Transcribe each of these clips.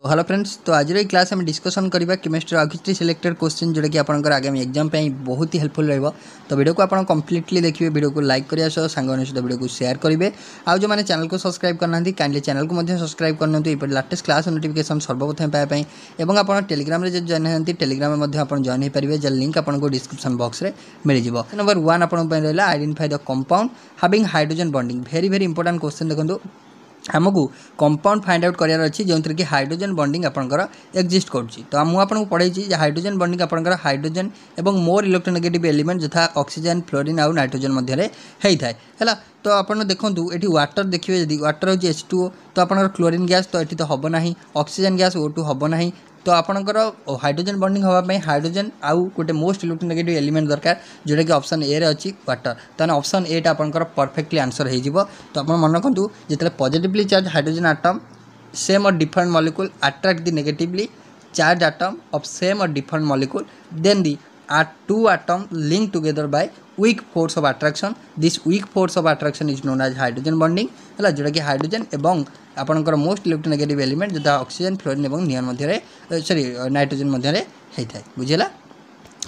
Hello friends, तो आज class आम डिस्कसन करवा केमिस्ट्री आउ कि सिलेक्टेड क्वेश्चन जोटा कि आपंकर आगामी एग्जाम बहुत ही हेल्पफुल रहा। तो वीडियो को आप कंप्लीटली देखिए, वीडियो को लाइक करिया सह सांगों सहित वीडियो को शेयर करेंगे। आउ जो मैंने चैनल को सब्सक्राइब करना काइंडली चैनल को सब्सक्राइब करना लेटेस्ट क्लास नोटिफिकेशन सर्वप्रथम पाइबा और आप टेलीग्राम में जॉइन होती टेलीग्राम में जॉइन हो पारे, जर लिंक आपको डिस्क्रिप्शन बॉक्स में मिल जाए। नंबर 1 आपन रहा identify the compound having hydrogen bonding. Very very important question. देखो आमको कंपाउंड फाइंड आउट करार अच्छी जो कि हाइड्रोजन बॉन्डिंग आपंकर एक्जिस्ट करुच्ची। तो मुझे पढ़ाई हाइड्रोजन बॉन्डिंग आपंकर हाइड्रोजन एवं मोर इलेक्ट्रोनेगेटिव एलिमेंट यथा ऑक्सीजन, फ्लोरीन आउ नाइट्रोजन मध्य होता है। तो आपड़ देखूँ ये वाटर देखिए, जब वाटर हूँ H2O तो आप क्लोरीन गैस तो ये तो हम ना, ऑक्सीजन गैस O2 हम ना। तो आपणकर हाइड्रोजन बॉन्डिंग होगापी हाइड्रोजन आउ गोटे मोस्ट इलेक्ट्रोनेगेटिव एलिमेंट दरकार जोटा कि ऑप्शन ए रे अच्छी वाटर। तो ऑप्शन ए टा आपणकर परफेक्टली आंसर हो। तो आप मन रखु जो positively charge hydrogen atom same और different molecule attract the negatively charge atom of same or different molecule, then the two atoms linked together by weak force of attraction. This weak force of attraction is known as hydrogen bonding है, जोटा कि hydrogen एवं आपणकर most electronegative element जो oxygen, fluorine और नियन मध्य sorry nitrogen मध्य होता है। बुझेगा।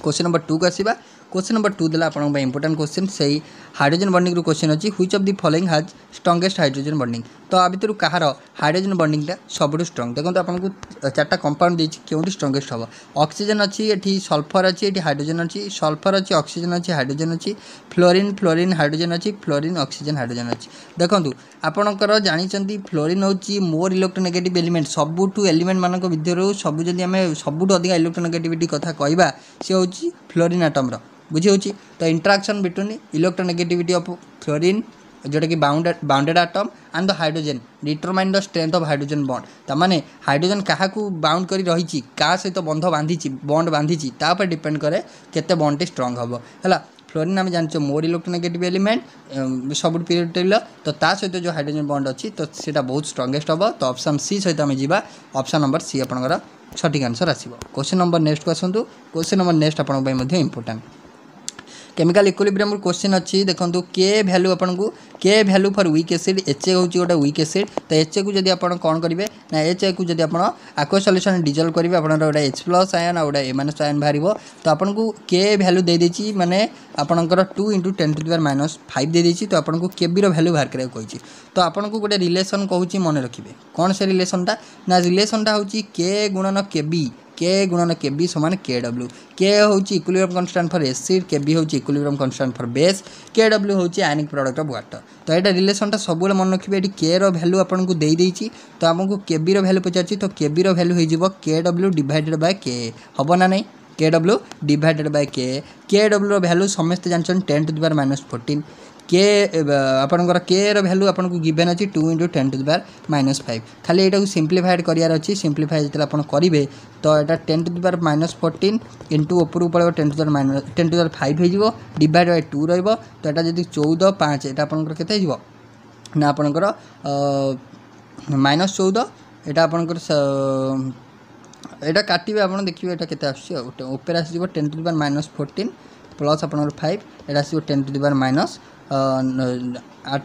Question number 2 को आसवा। क्वेश्चन नंबर 2 देला आपन इंपोर्टेंट क्वेश्चन से हाइड्रोजन बॉन्डिंग रो क्वेश्चन अच्छी which of the following has strongest hydrogen bonding. तो आ भितर कहार हाइड्रोजन बॉन्डिंगटा सबुठ स्ट्रॉन्ग। देखो आपको 4टा कंपाउंड देछि केउटी स्ट्रॉन्गेस्ट हम। ऑक्सीजन अच्छी, ये सल्फर अच्छी, ये हाइड्रोजन अच्छी, सल्फर अच्छी, ऑक्सीजन अच्छी, हाइड्रोजन अच्छी, फ्लोरीन हाइड्रोजन अच्छी, फ्लोरीन ऑक्सीजन हाइड्रोजन अच्छी। देखो आपणकर जानी फ्लोरीन हूँ मोर इलेक्ट्रोनेगेटिव एलिमेंट सबुठ एलिमेंट मान भितर सब जब आम सबुठ अधिक इलेक्ट्रोनेगेटिविटी कथा कहवा सी हूँ फ्लोरीन आटम बुझी होची। तो interaction between electronegativity of fluorine जोटा कि bounded atom and the hydrogen determine the strength of hydrogen bond. तमाने हाइड्रोजन क्या बाउंड कर रही क्या सहित बंध बांधी बॉन्ड बांधी तापर डिपेंड करे केते बॉन्ड स्ट्रॉन्ग हम है। फ्लोरीन आम जान मोर इलेक्ट्रोनेगेटिव एलिमेंट सब पीरियड तो ता सहित जो हाइड्रोजन बॉन्ड अच्छी तो सीटा बहुत स्ट्रॉन्गेस्ट हम। तो ऑप्शन सी सहित आम जा ऑप्शन नंबर सी आपंकर सठिक आंसर आसो। क्वेश्चन नंबर नेक्स्ट को आसतु। क्वेश्चन नंबर नेक्स्ट आपंप इंपोर्टेंट केमिकल इक्विलिब्रियम क्वेश्चन अच्छी। देखो के भैल्यू आपको K value for weak acid H A हूँ गोटे वीक एसिड। तो एच ए को जब आप कौन करेंगे ना एच ए को जब आप aqueous solution डिजल्व करेंगे आप गोटे H+ आयन और गोटे A- आयन बाहर। तो आपको के भैल्यू दे देछि माने आपणकर 2 × 10⁻⁵ दे देछि। तो आपको के बी भैल्यू बाहर करा कही। तो आपको गोटे रिलेसन कहूँ मन रखिए कौन से रिलेसनटा ना रिलेसनटा हूँ के गुणन के बी, के गुणन के बी समान के डब्ल्यू। के हूँ इक्विलिब्रियम कांस्टेंट फॉर एसिड, के बी हूँ इक्विलिब्रियम कांस्टेंट फॉर बेस, के डब्ल्यू हूँ आयनिक प्रोडक्ट ऑफ वाटर। तो यहाँ रिलेसनटा सब मन रखिए ये के रो भैल्यू आपको दे देछि। तो आमको के बी रो भैल्यू पचार तो के बी रो भैल्यू हो के डब्ल्यू डिवाइडेड बाय के हम ना नहीं के डब्ल्यू डिवाइडेड बाय के डब्ल्यू रो भैल्यू समस्त जानछन 10⁻⁻14। के आपणकर के रो भैल्यू आपको गिवन अच्छी 2 × 10⁻⁵। खाली यहाँ सिंप्लीफाइड करार अच्छी। सिंप्लीफाई जो आप करेंगे तो यहाँ 10⁻⁻14 इंटू उपरू पड़े 10⁻5 हो डिवाइड बाय 2 रही। तो यहाँ जब 14 5 यहाँ आपंकर के ना आपंकर -14 यहाँ आपंकर यहाँ काटे आप देखिए यहाँ के आसपर आस 10⁻⁻14 प्लस आप 5 यहाँ आस 10⁻⁻8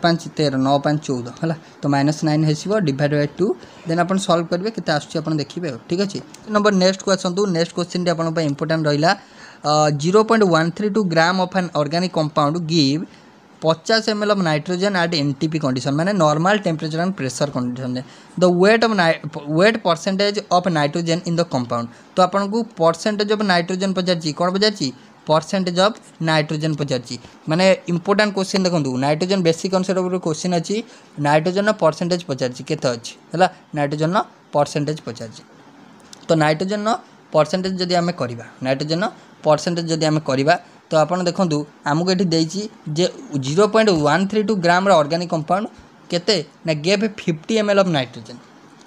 5 13 9 5 14 है। तो -9 हो डिवाइड बाय 2 देन आप सल्व करेंगे के आप देखिए। ठीक अच्छे। नंबर नेक्स्ट को आसतु। नेक्स्ट क्वेश्चन आप इंपोर्टेंट रहा 0.132 gram of an organic compound give 50 ml of nitrogen at NTP condition माने normal temperature and pressure condition. The wait percentage of nitrogen in the compound. तो आपको परसेंटेज ऑफ नाइट्रोजन पचार कौन पचार percentage of nitrogen पचार माने important question. देखो nitrogen basic concept question अच्छी nitrogen percentage पचार केते अच्छी है नाइट्रोजन परसेंटेज पचार। तो नाइट्रोजन परसेंटेज जदि आम करवा नाइट्रोजन परसेंटेज जदि आम करवा तो आप देखो आमको ये देजी 0.132 ग्राम ऑर्गेनिक कंपाउंड केते ना गेव 50 ml ऑफ नाइट्रोजन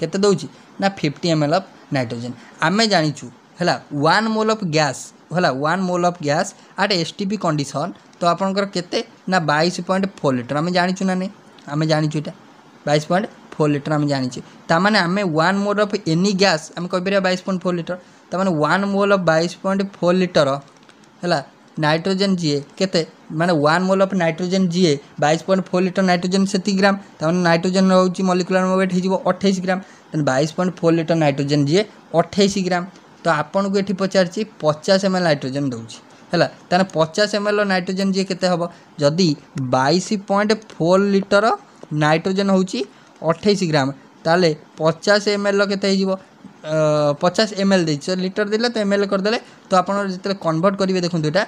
केते दौची ना 50 ml ऑफ नाइट्रोजन। आम जाचु है 1 मोल ऑफ गैस है 1 mole of gas at STP condition. तो आपंकर केते ना 22.4 लीटर आम जाचु ना नहीं आम जाचु ये 22.4 लीटर आम जाचे। ताने आम 1 मोल ऑफ एनी गैस आम कहीपर 22.4 लीटर। ताने 1 मोल ऑफ 22.4 लीटर है नाइट्रोजन जीए केते माने 1 mole of nitrogen GA 22.4 litre nitrogen से ग्राम। ताने नाइट्रोजन हूँ मॉलिक्यूलर वेट हो 28 ग्राम। देन 22.4 लिटर नाइट्रोजन जी 28 ग्राम तो आपन को ये पचार 50 ml नाइट्रोजन दूसरी है ताने 50 ml नाइट्रोजन जी केते हम जदि 22.4 लिटर नाइट्रोजन हूँ 28 ग्राम ताले 50 ml केते 50 ml दे लिटर देले तो ml करदे तो आप जो कन्वर्ट करेंगे देखो यहाँ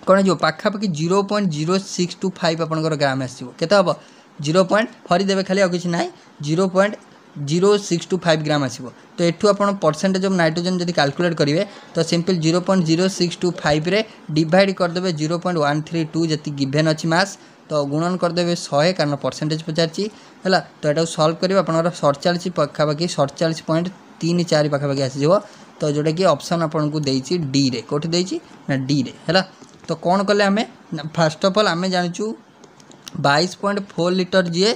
कौन जो पाखापाखि 0.0625 आपंकर ग्राम आसो के हम 0.फरीदेवे खाली आ कि ना 0.0625 ग्राम आसो तो यू आप परसेंटेज ऑफ नाइट्रोजन जब कैलकुलेट करेंगे तो सिंपल 0.0625 रे डिवाइड करदे 0.132 जी गिभेन अच्छी मास तो गुणन करदे 100 कारण परसेंटेज पचार है तो यहाँ सल्व कर 47 पाखापाखि 47.34 पाखापाखि आसीज तो जोटा कि ऑप्शन आपन को देती डी रे कौटी देती ना डी रे है तो कौन कले आम फास्ट ऑफ ऑल आम जाचु 22.4 लिटर जी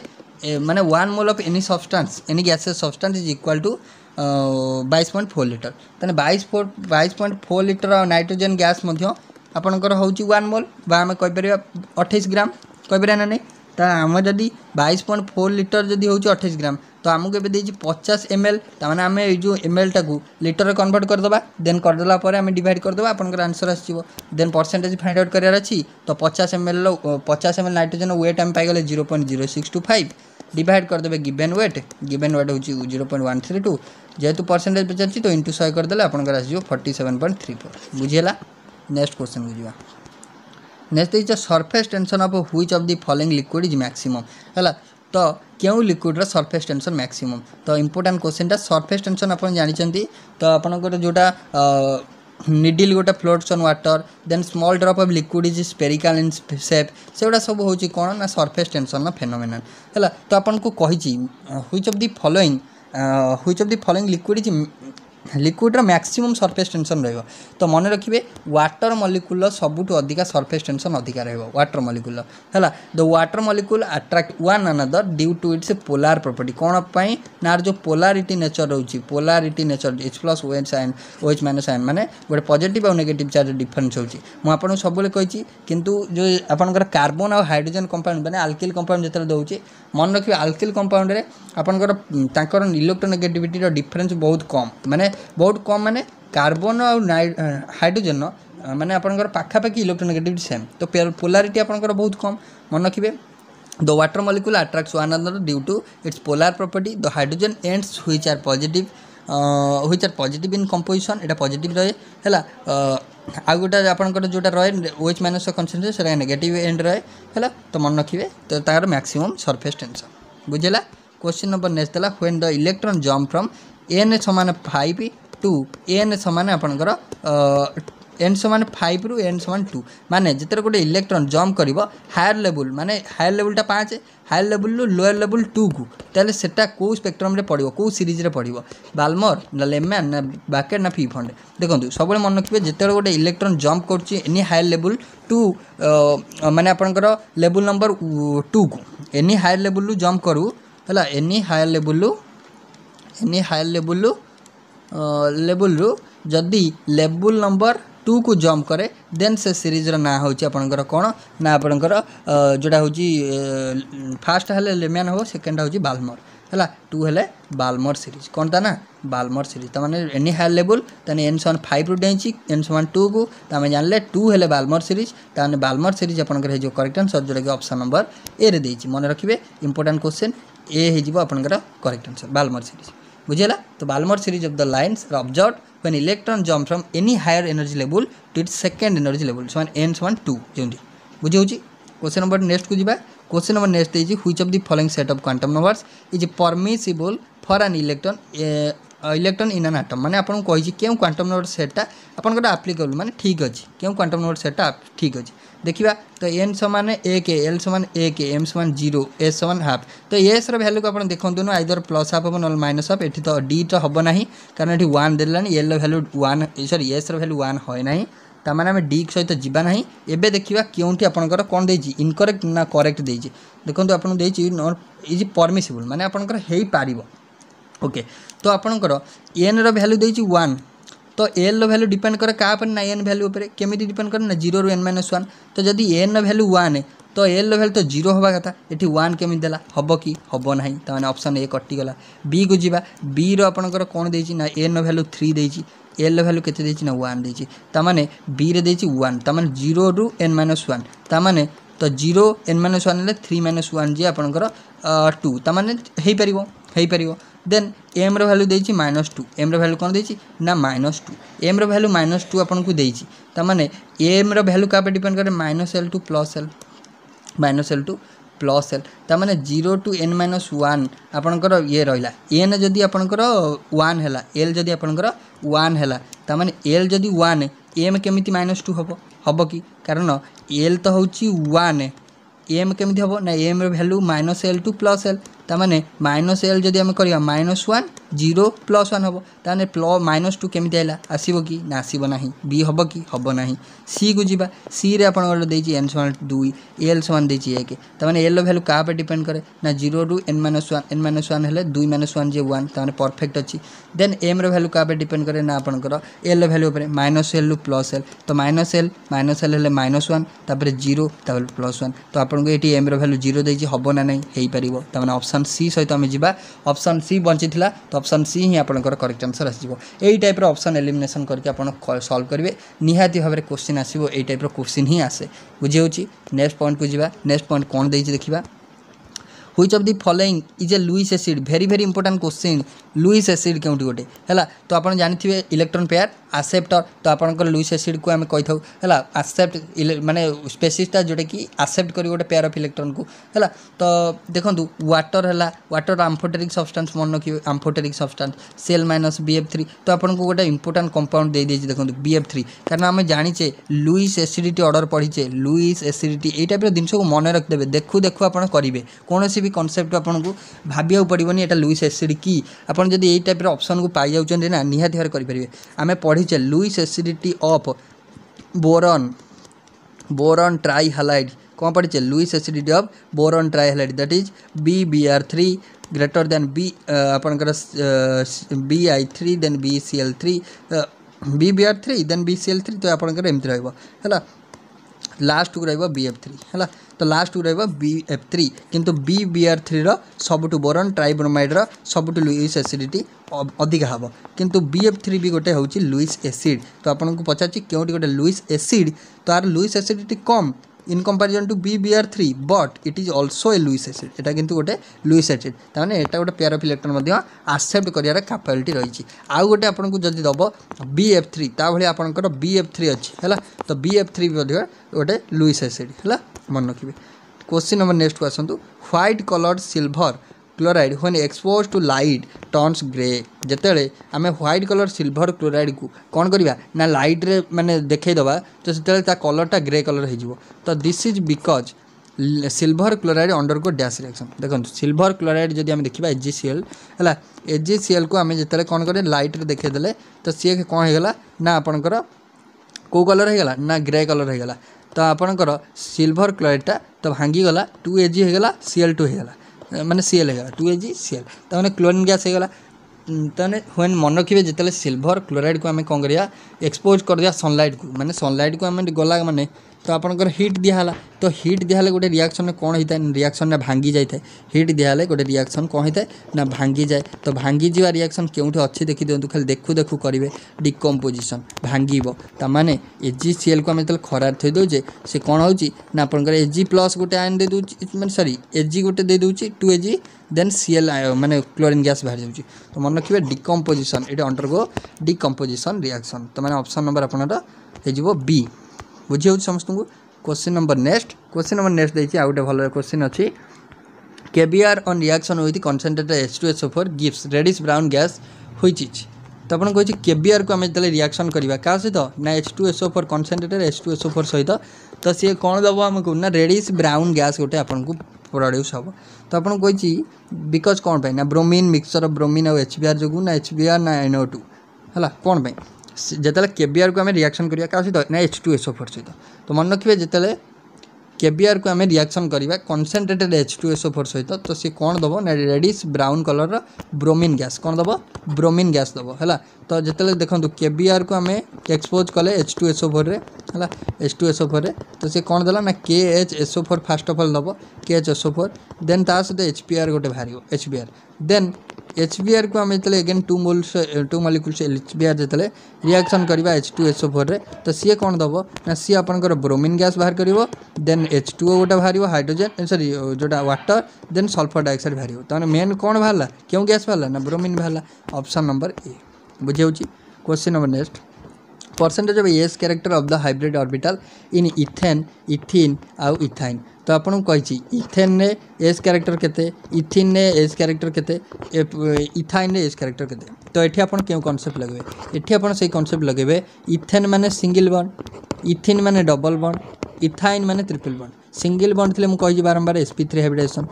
माने 1 mole of any substance any gases substance is equal to 22.4 litre तेना 22.4 लिटर नाइट्रोजन गैस आपणकर हूँ 1 मोल आम कहीपर 28 ग्राम कहीपर ना नहीं तो आम जदि 22.4 लिटर जदि हूँ 28 ग्राम तो आमको ए 50 ml ताने आम जो ml टाक लिटर कन्वर्ट करदे देन करदेला आम डिवाइड करदे आपंकर आंसर आसो देन परसेंटेज फाइंड आउट करार अच्छी तो 50 ml नाइट्रोजन वेट आम पाइगले 0.0625 डिवाइड करदे गिवेन वेट हूँ 0.132 जेहेतु परसेंटेज पचार तो इंटू 100 करदे आपंकर आसो 47.34 बुझीगला। नेक्स्ट क्वेश्चन को जावा next is surface tension of which of the following liquid is maximum है तो क्यों लिक्विड सरफेस टेंशन मैक्सिमम तो इंपोर्टेंट क्वेश्चन सरफेस टेंशन आप जानते तो आपंकर जोटा निडिल गोटे floats on water then small drop of liquid is spherical in shape से गुड़ा सब हूँ कौन ना सरफेस टेंशन फेनोमेनन है तो आपको कही which of the following liquid is लिक्विड्र मैक्सिमम सरफेस टेंशन रहिबो तो मन रखिए वाटर मॉलिक्यूल सबुठ अधिका सरफेस टेंशन अधिका रहिबो वाटर मॉलिक्यूल है the water molecule attract one another due to its polar property कौन पाई ना जो पोलारिटी नेचर रोची polarity nature H plus OH sign OH minus sign माने गोटे पॉजिटिव और नेगेटिव चार्ज डिफरेंस होची मु आपन सब कही किंतु जो आपनकर कार्बन और हाइड्रोजन कंपाउंड माने अल्किल कंपाउंड जतले दउची मन रखिए अल्किल कंपाउंड रे आपनकर तांकर इलेक्ट्रोनेगेटिविटी रो डिफरेंस बहुत कम माने माने कार्बन और हाइड्रोजन माने आपनकर पाखापाखि इलेक्ट्रोनेगेटिविटी सेम तो पोलारिटी आपनकर बहुत कम मन रखिए the water molecule attracts one another due to its polar property the hydrogen ends which are positive in composition एटा पॉजिटिव रहे है आ गोटे आपंकर जोटा रहे OH माइनस कनसेंट्रेशन से नेगेटिव एंड रहे है तो मन रखिए तो तार मैक्सिमम सरफेस टेंशन बुझेगा। क्वेश्चन नंबर नेक्स्ट है when the electron jump from n समान 5 टू n समान आपंकर n समान 5 रु n समान 2 माने जितने गोटे इलेक्ट्रॉन जम्प कर हायर लेवल माने हायर लेवलटा 5 हायर लेवल लोअर लेवल 2 को ताले सेटा को स्पेक्ट्रम रे पड़ो को सीरीज रे पड़ो बाल्मर ना लेमैन ना बाकेट ना फीफंड देखो सब मन रखिए जिते गोटे इलेक्ट्रॉन जम्प कर एनी हायर लेवल 2 माने आपंकर लेवल नंबर 2 को एनी हायर लेवल जम्प करू है एनी हायर लेवल रू जदि लेवल नंबर 2 को जम्प करे देन से सीरीज ना हूँ आपंकर कौन ना आपंकर जोटा हूँ फास्ट हेल्ले लेमैन हो सेकेंड हूँ बाल्मर है 2 हेल्ले बाल्मर सीरीज कौन ता ना बाल्मर सीरीज तो मैंने एनी हायर लेवल ताने n समान 5 रु डेची n समान 2 को आम जानले 2 हेल्ले बाल्मर सीरीज ताने बाल्मर सीरीज आपंकर जो करेक्ट आंसर जोटा कि ऑप्शन नंबर ए रे देछि मन रखिए इंपोर्टेंट क्वेश्चन ए हो आपंकर करेक्ट आंसर बाल्मर सीरीज बुझेगा। तो Balmer series of the lines are observed when electron jump from any higher energy level to its second energy level समान n समान 2 जो बुझे क्वेश्चन नंबर नेक्स्ट को जीवा क्वेश्चन नंबर नेक्स्ट है which of the following set of quantum numbers is permissible for an electron in an atom माने आपन कहि क्यों क्वांटम नंबर सेटटा आपन एप्लिकेबल माने ठीक अछि क्यों क्वांटम नंबर सेटटा ठीक अछि देखिबा तो n समान 1 l समान 1 m समान 0 s समान हाफ तो s रो वैल्यू को आपन देखंतु न आइदर प्लस हाफ न माइनस हाफ एठी तो d तो हबो नाही कारण एठी 1 देलानी l रो वैल्यू 1 सॉरी s रो वैल्यू 1 होय नाही ता माने हम d सहित जीवा नाही एबे देखिबा क्योंठी आपनकर कोन देछि इनकरेक्ट ना करेक्ट देछि देखंतु आपन देछि इज परमिसिबल माने आपनकर हेई पारिबो ओके तो आपनकर n रो वैल्यू देछि 1 तो एल वैल्यू डिपेंड करे क्या ना एन वैल्यू केमी डिपेंड करे ना 0 रु n -1 तो जदि एन वैल्यू 1 है तो एल भैल्यू तो 0 हवा कथा ये 1 केमी देला हम कि हम ना ताने ऑप्शन ए कटिगला बी को जीवा बी रो आपनकर कौन देछि ना एन भैल्यू 3 देछि एल भैल्यू केते देछि ना 1 देछि तामाने बी रे देछि 1 तामाने 0 रु n - 1 तामाने तो 0 n - 1 ले 3 - 1 जे आपनकर 2 तामाने हेई परिवो देन एम रो वैल्यू देछि -2 एम रो वैल्यू कोन देछि ना -2 एम रो वैल्यू -2 आपन को देछि त माने एम रो वैल्यू का पे डिपेंड करे -l to +l -l to +l त माने 0 टू n - 1 आपनकर ये रहिला n जदी आपनकर 1 हैला l जदी आपनकर 1 हैला त माने l जदी 1 m केमिति -2 हबो कि कारण l तो होछि 1 एम केमिति हबो ना एम रो वैल्यू -l टू +l तामाने -l जदि आम करिया -1 0 +1 हबो ताने -2 केमिति आइला आसीबो कि ना आसीबो नाही बी हबो कि हबो नाही सी को जीवा सी रे आपण गले देछि n = 2 l = देछि 1 तामाने l रो वैल्यू का पे डिपेंड करे ना 0 रु n - 1 हेले 2 - 1 जे 1 ताने परफेक्ट अछि देन m रो वैल्यू का पे डिपेंड करे ना आपनकर l रो वैल्यू ऊपर -l टू +l तो -l हेले -1 तापर 0 तापर +1 तो आपन को एटी m रो वैल्यू 0 देछि हबो ना नाही हेई परिबो तामाने ऑप्शन सी सहित आम जा ऑप्शन सी बंची तो ऑप्शन सी ही आपंकर करेक्ट आंसर आसो यही टाइप ऑप्शन एलिमिनेशन करके आप सॉल्व करेंगे निहाती भाव में क्वेश्चन आसो यही टाइप क्वेश्चन ही आसे बुझे नेक्स्ट पॉइंट को जा नेक्स्ट पॉइंट कौन देछि देखिबा which of the following is a Lewis acid very very important question Lewis acid केउटी गोटे है तो आप जानते इलेक्ट्रॉन पेयर आसेप्टर तो आपंकर लुईस एसिड को आम कही था आसेप्ट माने स्पेसीसटा जोटा कि आसेप्ट कर गोटे पेयर ऑफ इलेक्ट्रॉन को है तो देखो वाटर है वाटर आम्फोटेरिक सब्सटेंस मन रखिए आम्फोटेरिक सब्सटेंस सेल -BF3 तो आपको गोटे इंपोर्टेंट कंपाउंड दे देखो BF3 कारण आम जाचे लुईस एसिडिटी ऑर्डर पढ़ीचे लुईस एसिडिटी ये टाइप जिन को मन रखिदे देखू देखू आप करेंगे कौन भी कनसेप्ट आपको भाविया पड़ोनी एटा लुईस एसिड कि आप जब यही टाइप ऑप्शन को पाई जाऊँ ना निहाती भाव करेंगे आम पढ़ीचे Lewis acidity of boron trihalide कौन पढ़ीचे Lewis acidity of boron trihalide that is BBr3 greater than B आपनकर Bi3 then BCl3 BBr3 then BCl3 तो आपनकर एमती रहइबो हैला लास्ट को रहिबो BF3 हैला तो लास्ट को रहिबो BF3 किंतु BBr3 रो सबटु बोरॉन ट्राइब्रोमाइड रो सबटु लुईस एसिडिटी अधिक हबो किंतु BF3 भी गोटे होची लुईस एसिड तो आपन को पचाची केउटी गोटे लुईस एसिड तो आर लुईस एसिडिटी कम in comparison to BBr3 but it is also a Lewis acid एटा किंतु गोटे लुईस एसिड ताने एटा गोटे पेयर ऑफ इलेक्ट्रॉन मध्ये एक्सेप्ट करियार कैपेबिलिटी रहिछि आउ गोटे आपन को जदि दबो BF3 ता भली आपनकर BF3 अछि हैला तो BF3 मध्ये गोटे लुईस एसिड हैला मन रखिबे क्वेश्चन नंबर नेक्स्ट को आसंतु white coloured silver chloride when expose to light turns grey जेतेले आमे व्हाइट कलर सिल्वर क्लोराइड को कौन करिबा ना लाइट रे माने देखै दबा तो सेतेले ता कलरटा ग्रे कलर हो जिवो तो this is because silver chloride undergo dash reaction देखो सिल्वर क्लोराइड जदि आमे देखिबा AgCl हैला AgCl को आमे जेतेले कौन करे लाइट रे देखै देले तो सी कौन हो गला ना आपनकर को कलर हो गला ना ग्रे कलर हो गला तो आपनकर सिल्वर क्लोराइडटा तो भांगी गला 2Ag हो गला Cl2 हो गला माने Cl है 2AgCl तो मैंने क्लोरीन गैस हो गला तने व्हेन मन रखिए जितले सिल्वर क्लोराइड को आम कौन करिया एक्सपोज कर दिया सनलाइट को माने सनलाइट को आम गला माने तो आपनकर हिट दियाला तो हिट दियाले गोटे रिएक्शन कौन होता है रिएक्शन ने भांगी जाए हिट दियाले गोटे रिएक्शन कौन होता है ना भांगी जाए तो भांगी जा रिएक्शन केउठी अच्छी देखि दियंतु खाली देखू देखू करेंगे डिकम्पोजिशन भांगीबो ता माने AgCl को आम जो खरार थई दउजे से कौन होची ना आपनकर Ag+ गोटे आयन दे दूची माने सॉरी Ag गोटे दे दूची 2Ag देन Cl माने क्लोरीन गैस बाहर जाउची तो मन रखिबे डिकम्पोजिशन एटा अंडरगो डिकम्पोजिशन रिएक्शन तो माने ऑप्शन नंबर आपनरा हे जिवो बी बुझे समस्त को क्वेश्चन नंबर नेक्स्ट देखिए आउ गोटे भल क्वेश्चन अच्छी KBr on reaction with concentrated H2SO4 gives reddish brown gas which is तो आपन कहि KBr को हम जतले रिएक्शन करबा का सहित ना H2SO4 कंसंट्रेटेड H2SO4 सहित तो सी कौन दबो हमको ना रेडिश ब्राउन गैस गोटे आपन को प्रोड्यूस हम तो आपन कहि बिकॉज कौन पे ना ब्रोमीन मिक्सचर ऑफ ब्रोमीन और HBr जो ना HBr ना NO2 है कौन पे जिते KBr को आम रिएक्शन करिया का सहित ना H2SO4 सहित तो मन रखिए जिते KBr को आम रिएक्शन करवा कंसंट्रेटेड H2SO4 सहित तो सी कौन दबो ना reddish brown colour bromine gas कौन दबो ब्रोमीन गैस दबो है तो जिते देखो KBr को आम एक्सपोज कले H2SO4 रे है H2SO4 रे तो सी कौन देला ना KHSO4 फास्ट ऑफ ऑल दब KHSO4 देन ता सहित HBr गोटे बाहर HBr देन HBr को आम जो अगेन टू मॉलिक्यूल्स HBr जो रिएक्शन करवा H2SO4 रे तो सी कौन दब ना सी आपंकर ब्रोमीन गैस बाहर कर देन H2O गोटे बाहर हाइड्रोजन सॉरी जोटा वाटर देन सल्फर डाइऑक्साइड बाहर तो मेन कौन बाहर क्यों गैस बाहर ना ब्रोमीन बाहर ऑप्शन नंबर ए बुझे question number next percentage of S character of the hybrid orbital in ethane इथिन आउ इथाइन तो आपको कही इथेन ने एस कैरेक्टर केते इथिन ने एस कैरेक्टर केते इथाइन ने एस कैरेक्टर केते तो ये आप क्यों कॉन्सेप्ट लगे ये आप से कॉन्सेप्ट लगे इथेन माने सिंगल बॉन्ड इथिन माने डबल बॉन्ड इथाइन माने ट्रिपल बॉन्ड सिंगल बॉन्ड थे मुझे बारंबार sp3 हाइब्रिडेशन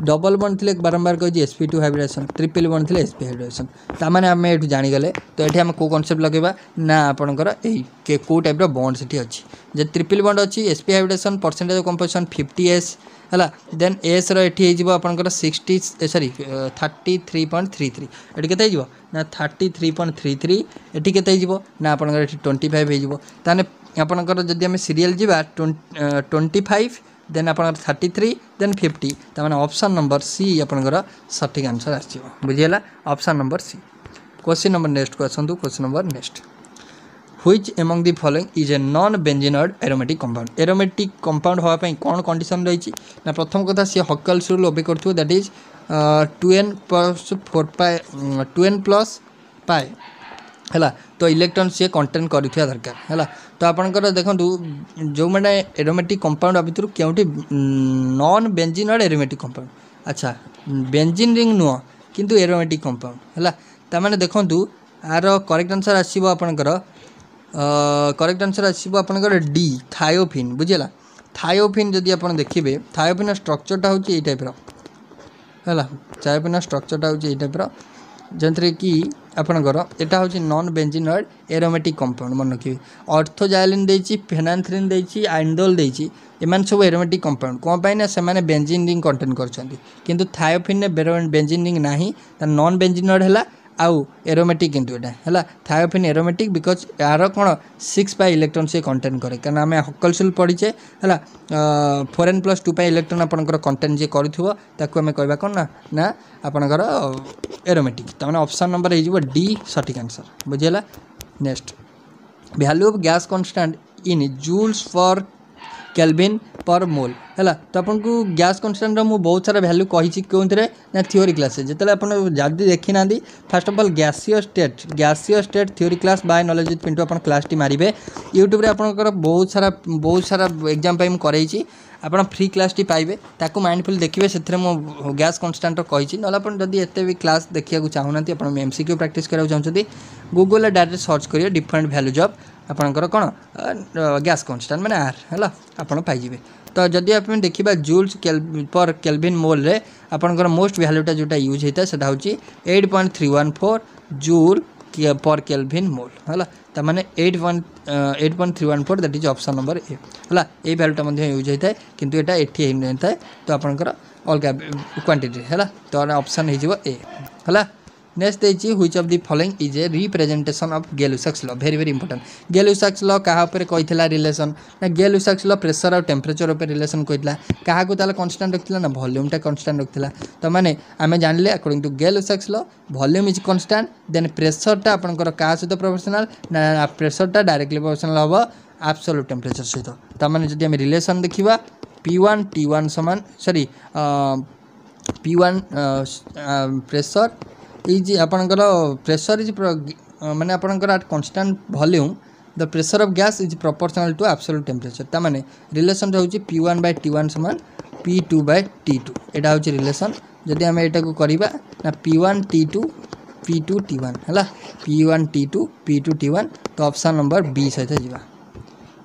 डबल बॉन्ड थे बारंबार कही sp2 हाइब्रिडेशन ट्रिपल बॉन्ड थे sp हाइब्रिडेशन ताने आम ये जानीगले तो ये आम को कॉन्सेप्ट लगेगा ना आपंकर कौ टाइप बॉन्ड से अच्छी जे ट्रिपल बॉन्ड अच्छी sp hybridisation percentage of composition 50s है देन एस रही आपंकर 60 सॉरी 33.33 ये के ना 33.33 ये के ना आपंकर 25 होने आपंकर जदि आम सीरियल जा 25 देन आप 33 देन 50 तमाने ऑप्शन नंबर सी आपंकर सठिक आंसर आस बुझीगला option number C question number next को आसतु question number next which among the following is a non benzenoid aromatic compound होगापी कौन कंडीशन रही ना प्रथम कथा सी हक्केल्स रूल ओबे करथो दैट इज 2n प्लस पाए है तो इलेक्ट्रॉन सी कंटेन करा दरकार है तो आपंकर देखो जो मैंने एरोमेटिक कंपाउंड भितर Kyonti non benzenoid aromatic compound अच्छा बेंजीन रिंग नुह किंतु एरोमेटिक कंपाउंड है ताने देखूँ आर करेक्ट आंसर आसो आपंकर करेक्ट आंसर आसो आपंकर डी थायोफिन बुझेगा थायोफिन जदि आप देखिए थायोफिन स्ट्रक्चरटा हूँ ये टाइप है थायोफिन स्ट्रक्चरटा हूँ ये टाइप जो कि आपणकर यहाँ हूँ नॉन बेंजीनॉइड एरोमेटिक कंपाउंड मन रखिए ऑर्थोजाइलिन देछि फेनांथ्रिन देछि आइंडोल देछि एमान सब एरोमेटिक कंपाउंड कौन पाई ना से बेंजीन रिंग कंटेन करछन्ती किंतु थायोफिन ने बेंजीन रिंग नाही नॉन बेंजीनॉइड है आउ एरोमेटिक किंतु है थायोफिन एरोमेटिक बिकज यार कौन 6 पाई इलेक्ट्रॉन से कंटेन करे कारण आम हक्केल्स पढ़ीचे है 4n+2 पाई इलेक्ट्रॉन आपंकर कंटेन जी करें कहवा कौन ना ना आपंकर एरोमेटिक तमाने ऑप्शन नंबर हो डी सठिक आंसर बुझेगा next value of gas constant in joules for kelvin per mole है तो आपको गैस कांस्टेंट मु बहुत सारा वैल्यू कही कौन ना थ्योरी क्लास जिते आप देखी ना फास्ट ऑफ ऑल गैसीय state theory class by knowledge with Pintu आप क्लास टी मारे यूट्यूब रे आपंकर बहुत सारा एग्जाम करई आप फ्री क्लास टी पाइबे ताकू माइंडफुल देखिए से गैस कांस्टेंट कही ना जब एत भी क्लास देखा चाहूना आप MCQ प्रैक्टिस कराया चाहते गूगल डायरेक्ट सर्च करिए डिफरेंट वैल्यूज ऑफ आपंकर कौन गैस कांस्टेंट मैंने आर है आपड़ पाइबे तो जदि आप देखा जूल्स पर केल्विन मोल रे आपंकर मोस्ट वैल्यूटा जोटा यूज होता है सेटा हूँ 8.314 जूल पर केल्विन मोल है तो मैंने 8.314 that is option number A है ये वैल्यूटा यूज होता है किंतु यहाँ एटी होता है तो आपंकर अलग क्वांटिटी है तो ऑप्शन हो ए है नेक्स्ट देखिए which of the following is a representation of Gay Lussac's law very very important Gay Lussac's law क्या कही रिलेशन ना गेलुसाक्स लॉ प्रेशर और टेम्परेचर उपर रिलेशन कहला क्या कांस्टेंट रखिला ना वॉल्यूमटा कांस्टेंट रखिला तो माने आमे जानले according to Gay Lussac's law volume is constant then प्रेशरटा आपनकर का सहित प्रोपोर्शनल ना प्रेशरटा डायरेक्टली प्रोपोर्शनल हम एब्सोल्यूट टेम्परेचर सहित तो माने जदि आमे रिलेशन देखिबा P1 T1 समान सॉरी P1 प्रेशर इज आपंकर प्रेशर इज माने आपंकर at constant volume the pressure of gas is proportional to absolute temperature ताने रिलेशन होची P1/T1 समान P2/T2 एटा होची रिलेशन जदि आम एटा को करबा ना P1T2 P2T1 है P1T2 P2T1 तो ऑप्शन नंबर बी सहित जीवा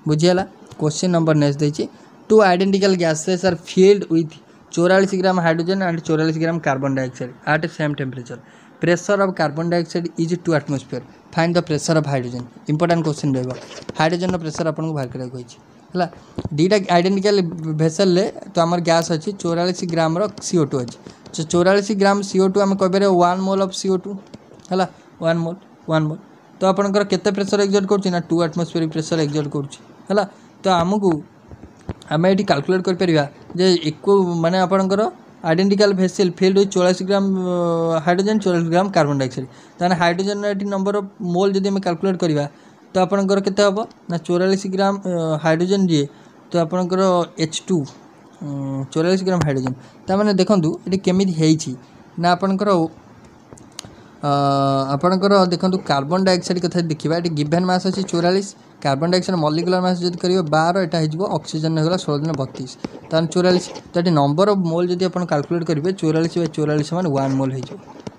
बुझीगला क्वेश्चन नंबर नेक्स्ट देछि two identical gases are filled with 44 gram hydrogen and 44 gram carbon dioxide at same temperature pressure of carbon dioxide is 2 atmosphere find the pressure of hydrogen important question रहा hydrogen pressure आपको बाहर करा दीटा identical vessel तो आम gas अच्छी 44 ग्राम CO2 अच्छी 44 ग्राम CO2 आम कह 1 मोल ऑफ CO2 है 1 मोल तो आपंकर केते प्रेशर एक्सर्ट कर 2 एटमॉस्फेरिक प्रेशर एक्सर्ट कर है। तो आमको आम ये कैलकुलेट कर इक्व माने आपणकर identical vessel field 44 gram hydrogen 44 gram carbon dioxide ताने हाइड्रोजन ये नंबर ऑफ मोल जदि आम कैलकुलेट करवा तो आपणकर केते हम ना 44 ग्राम हाइड्रोजन दिए तो आपणकर H2 44 ग्राम हाइड्रोजन ताने देखंतु ये केमिति हेइछि ना आपणकर देखो कार्बन डाइऑक्साइड कथा देखा ये गिभेन मास अच्छी 44 कार्बन डाइऑक्साइड मॉलिक्यूलर मास जब कर 12 यहाँ हो ऑक्सीजन होगा 16 दिन 32 तान 44 तो ये नंबर ऑफ मोल जब आप कैलकुलेट करेंगे 44/44 मान 1 मोल हो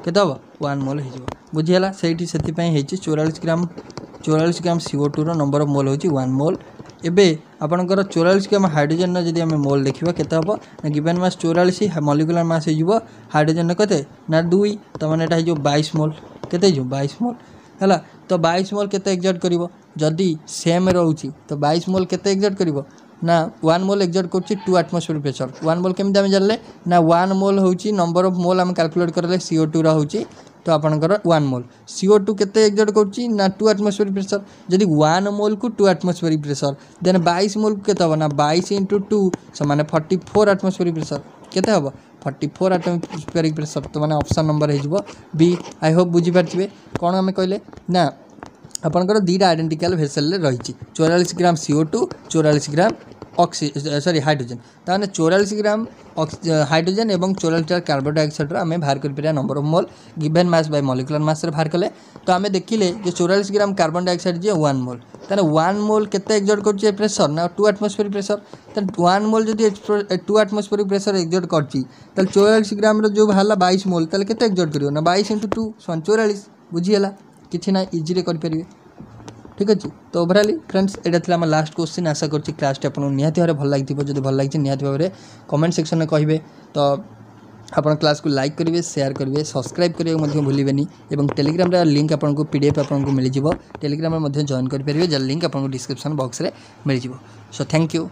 हम 1 मोल हो बुझीगला से 44 ग्राम CO2 नंबर ऑफ मोल हो 1 मोल। एबे आपणकर 44 ग्राम हाइड्रोजन जब आम मोल देखा केते हम ना गिभेन मास 44 मॉलिक्यूलर मास हो हाइड्रोजन केते ना 2 तो मैंने यहाँ 22 मोल केते 22 मोल है। तो 22 मोल केते एक्सर्ट करिवो जदि सेम रोची तो 22 मोल केते एक्सर्ट करिवो ना 1 मोल एक्सर्ट करछि 2 एटमॉस्फेरिक प्रेशर 1 मोल केमिति आम जानले ना 1 मोल होची नंबर ऑफ मोल आम कैलकुलेट करले CO2 रा होची तो आपणकर 1 मोल CO2 केते एक्सर्ट करछि ना 2 एटमॉस्फेरिक प्रेशर जदि 1 मोल को 2 एटमॉस्फेरिक प्रेशर देन 22 मोल को केते हो ना 22 × 2 समान 44 एटमॉस्फेरिक प्रेशर केते हो 44 एटमॉस्फेरिक प्रेशर तो माने ऑप्शन नंबर हो बी। आई होप बुझी पारथिबे कोन आम कहले ना आपणकर दुईटा आइडेंटिकल भेसेल रही 44 ग्राम CO2 44 ग्राम हाइड्रोजन ताने 44 ग्राम हाइड्रोजन एवं 44 कार्बन डाइऑक्साइड आम बाहर कर number of mole given mass by molecular mass बाहर कले तो आम देखिले जो 44 ग्राम कार्बन डाइऑक्साइड जे 1 मोल ताने 1 मोल केते एक्सर्ट करछि प्रेशर ना 2 एटमॉस्फेरिक प्रेशर ताने 1 मोल जदि 2 एटमॉस्फेरिक प्रेशर एक्सर्ट करछि ताले 44 ग्राम रो जो भाला 22 मोल ताले केते एक्सर्ट करियो ना 22 × 2 44 बुझीगला किछि ना इजी रे कर परिबे ठीक अच्छे। तो ओवराली फ्रेंड्स यहाँ था आम लास्ट क्वेश्चन आशा करछि क्लास आपको निहाती भाव भल लगी जब भल लगी निहाती भाव में कमेंट सेक्शन में कहे तो आप क्लास को लाइक करेंगे शेयर करेंगे सब्सक्राइब करने भूलें और टेलीग्राम लिंक आपको PDF आपको मिल टेलीग्राम में जॉइन करेंगे जर लिंक आपको डिस्क्रिप्शन बॉक्स में मिल सो थैंक यू।